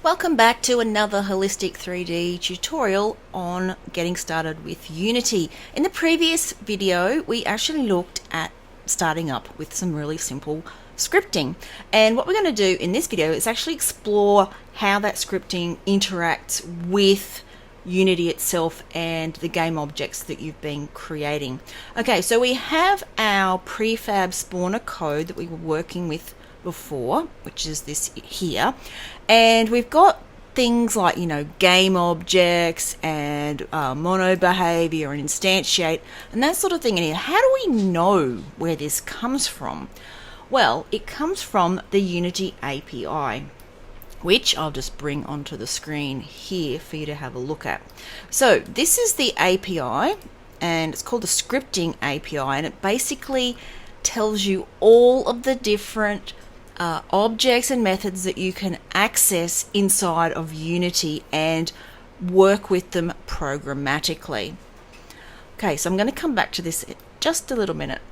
Welcome back to another Holistic 3D tutorial on getting started with Unity. In the previous video, we actually looked at starting up with some really simple scripting. And what we're going to do in this video is actually explore how that scripting interacts with Unity itself and the game objects that you've been creating. Okay, so we have our prefab spawner code that we were working with before, which is this here, and we've got things like, you know, game objects and mono behavior and instantiate and that sort of thing in here. How do we know where this comes from? Well, it comes from the Unity API, which I'll just bring onto the screen here for you to have a look at. So this is the API, and it's called the scripting API, and it basically tells you all of the different objects and methods that you can access inside of Unity and work with them programmatically. Okay, so I'm going to come back to this in just a little minute.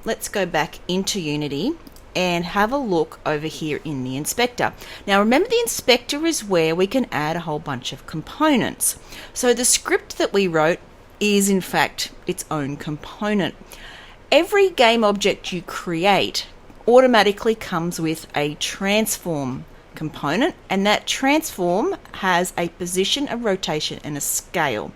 Let's go back into Unity and have a look over here in the inspector. Now remember, the inspector is where we can add a whole bunch of components. So the script that we wrote is in fact its own component. Every game object you create automatically comes with a transform component, and that transform has a position, a rotation, and a scale.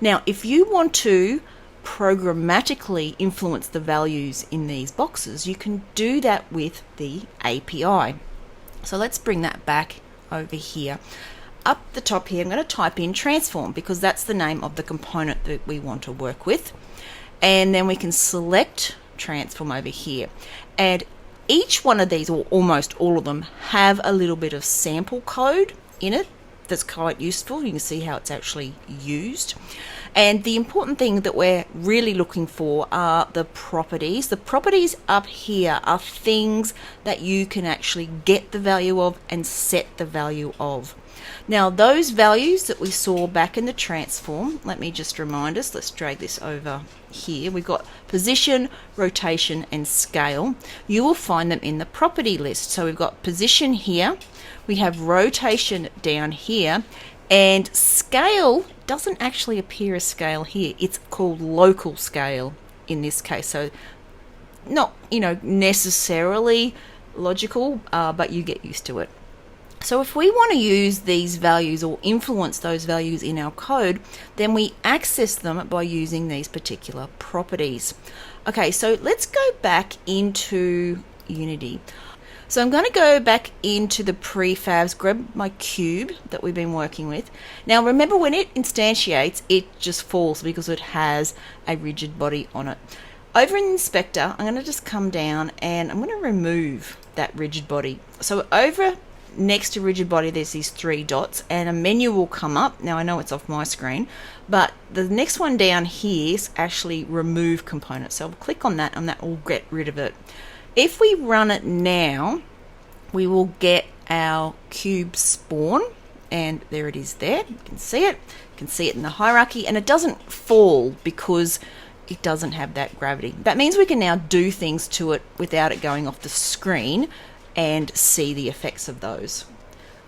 Now if you want to programmatically influence the values in these boxes, you can do that with the API. So let's bring that back over here. Up the top here, I'm going to type in transform because that's the name of the component that we want to work with, and then we can select transform over here, and each one of these, or almost all of them, have a little bit of sample code in it that's quite useful. You can see how it's actually used. And the important thing that we're really looking for are the properties. The properties up here are things that you can actually get the value of and set the value of. Now those values that we saw back in the transform, let me just remind us, let's drag this over here. We've got position, rotation, and scale. You will find them in the property list. So we've got position here, we have rotation down here, and scale doesn't actually appear as scale here. It's called local scale in this case. So not, you know, necessarily logical, but you get used to it. So if we want to use these values or influence those values in our code, then we access them by using these particular properties. Okay, so let's go back into Unity. So I'm going to go back into the prefabs, grab my cube that we've been working with. Now remember, when it instantiates, it just falls because it has a rigid body on it. Over in the inspector, I'm going to just come down and I'm going to remove that rigid body. So over next to rigid body, there's these three dots and a menu will come up. Now I know it's off my screen, but the next one down here is actually remove component. So I'll click on that and that will get rid of it. If we run it now, we will get our cube spawn, and there it is there. You can see it. You can see it in the hierarchy, and it doesn't fall because it doesn't have that gravity. That means we can now do things to it without it going off the screen and see the effects of those.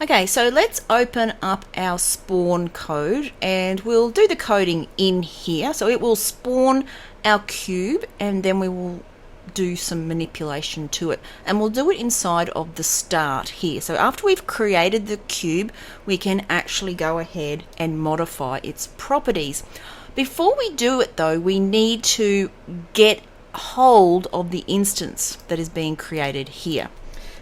Okay, so let's open up our spawn code and we'll do the coding in here. So it will spawn our cube and then we will do some manipulation to it, and we'll do it inside of the start here. So after we've created the cube, we can actually go ahead and modify its properties. Before we do it though, we need to get hold of the instance that is being created here.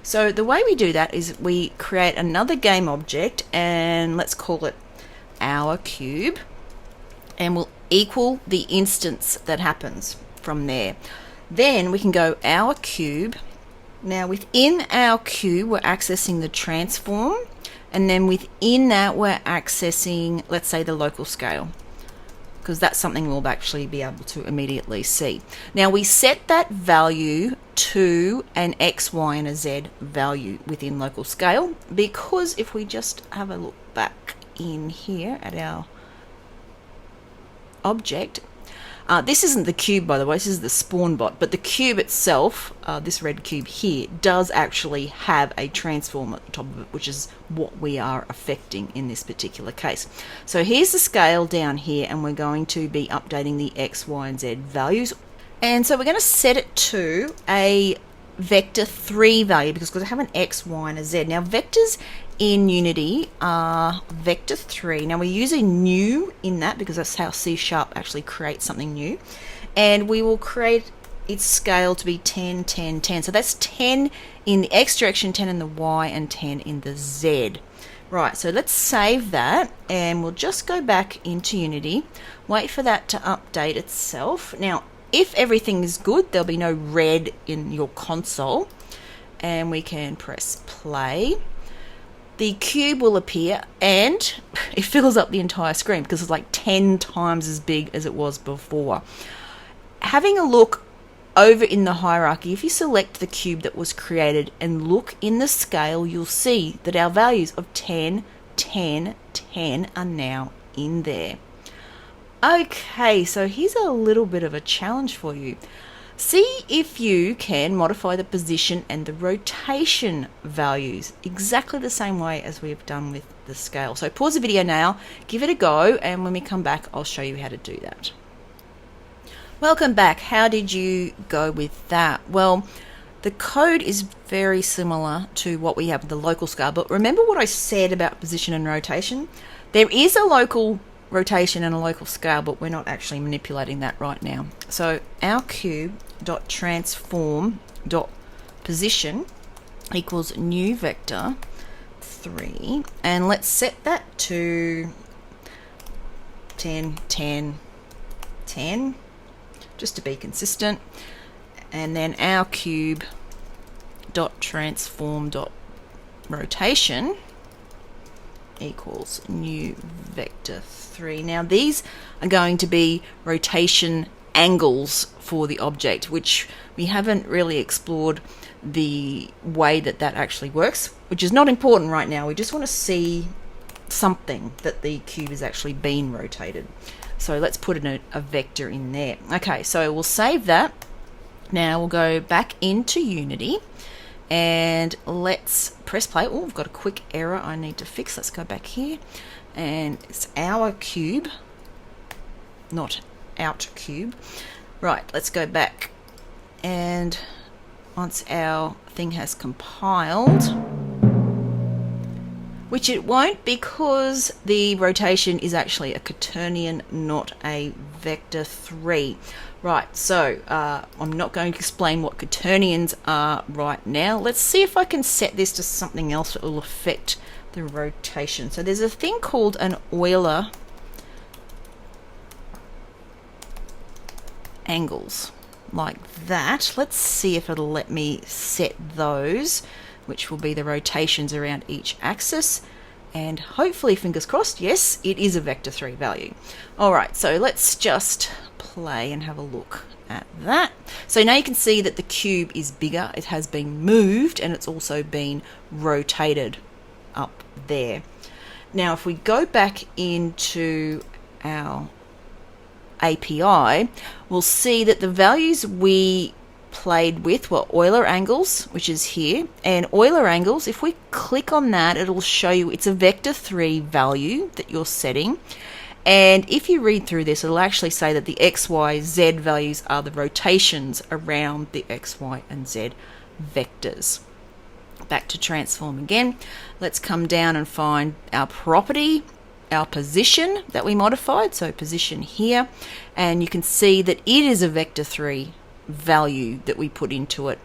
So the way we do that is we create another game object, and let's call it our cube, and we'll equal the instance that happens from there. Then we can go our cube. Now within our cube, we're accessing the transform, and then within that we're accessing, let's say, the local scale, because that's something we'll actually be able to immediately see. Now we set that value to an X, Y, and a Z value within local scale, because if we just have a look back in here at our object, This isn't the cube, by the way, this is the spawn bot, but the cube itself, this red cube here, does actually have a transform at the top of it, which is what we are affecting in this particular case. So here's the scale down here, and we're going to be updating the X, Y, and Z values. And so we're going to set it to a vector 3 value because I have an X, Y, and a Z. Now vectors in Unity are vector 3. Now we're using new in that because that's how C# actually creates something new. And we will create its scale to be 10, 10, 10. So that's 10 in the X direction, 10 in the Y, and 10 in the Z. Right, so let's save that and we'll just go back into Unity, wait for that to update itself. Now, if everything is good, there'll be no red in your console, and we can press play. The cube will appear and it fills up the entire screen because it's like 10 times as big as it was before. Having a look over in the hierarchy, if you select the cube that was created and look in the scale, you'll see that our values of 10, 10, 10 are now in there. Okay, so here's a little bit of a challenge for you. See if you can modify the position and the rotation values exactly the same way as we have done with the scale. So pause the video now, give it a go, and when we come back, I'll show you how to do that. Welcome back. How did you go with that? Well, the code is very similar to what we have with the local scale, but remember what I said about position and rotation? There is a local rotation and a local scale, but we're not actually manipulating that right now. So our cube.transform.position equals new vector 3, and let's set that to 10, 10, 10, just to be consistent. And then our cube.transform.rotation equals new vector 3. Now these are going to be rotation angles for the object, which we haven't really explored the way that that actually works, which is not important right now. We just want to see something that the cube is actually being rotated. So let's put in a vector in there. Okay, so we'll save that. Now we'll go back into Unity and let's press play. Oh, we've got a quick error I need to fix. Let's go back here, and it's our cube, not out cube. Right, let's go back, and once our thing has compiled, which it won't because the rotation is actually a quaternion, not a vector 3. Right, so I'm not going to explain what quaternions are right now. Let's see if I can set this to something else that will affect the rotation. So there's a thing called an Euler angles, like that. Let's see if it'll let me set those, which will be the rotations around each axis. And hopefully, fingers crossed, yes, it is a vector 3 value. All right, so let's just play and have a look at that. So now you can see that the cube is bigger. It has been moved and it's also been rotated up there. Now, if we go back into our API, we'll see that the values we played with were Euler angles, which is here, and Euler angles, if we click on that, it'll show you it's a vector 3 value that you're setting. And if you read through this, it'll actually say that the X, Y, Z values are the rotations around the X, Y, and Z vectors. Back to transform again. Let's come down and find our property, our position that we modified. So position here, and you can see that it is a vector 3 value that we put into it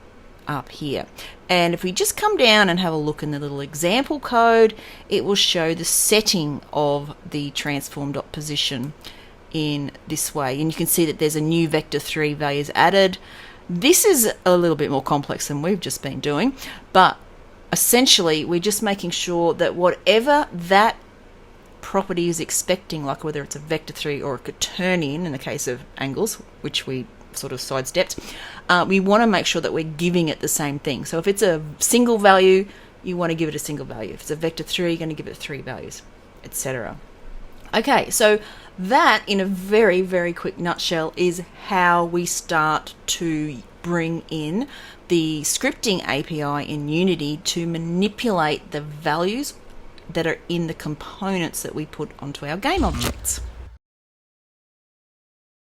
up here. And if we just come down and have a look in the little example code, it will show the setting of the transform.position in this way. And you can see that there's a new vector 3 values added. This is a little bit more complex than we've just been doing, but essentially we're just making sure that whatever that property is expecting, like whether it's a vector 3 or a quaternion in the case of angles, which we sort of sidestepped, we want to make sure that we're giving it the same thing. So if it's a single value, you want to give it a single value. If it's a vector 3, you're going to give it 3 values, etc. Okay, so That, in a very, very quick nutshell, is how we start to bring in the scripting API in Unity to manipulate the values that are in the components that we put onto our game objects.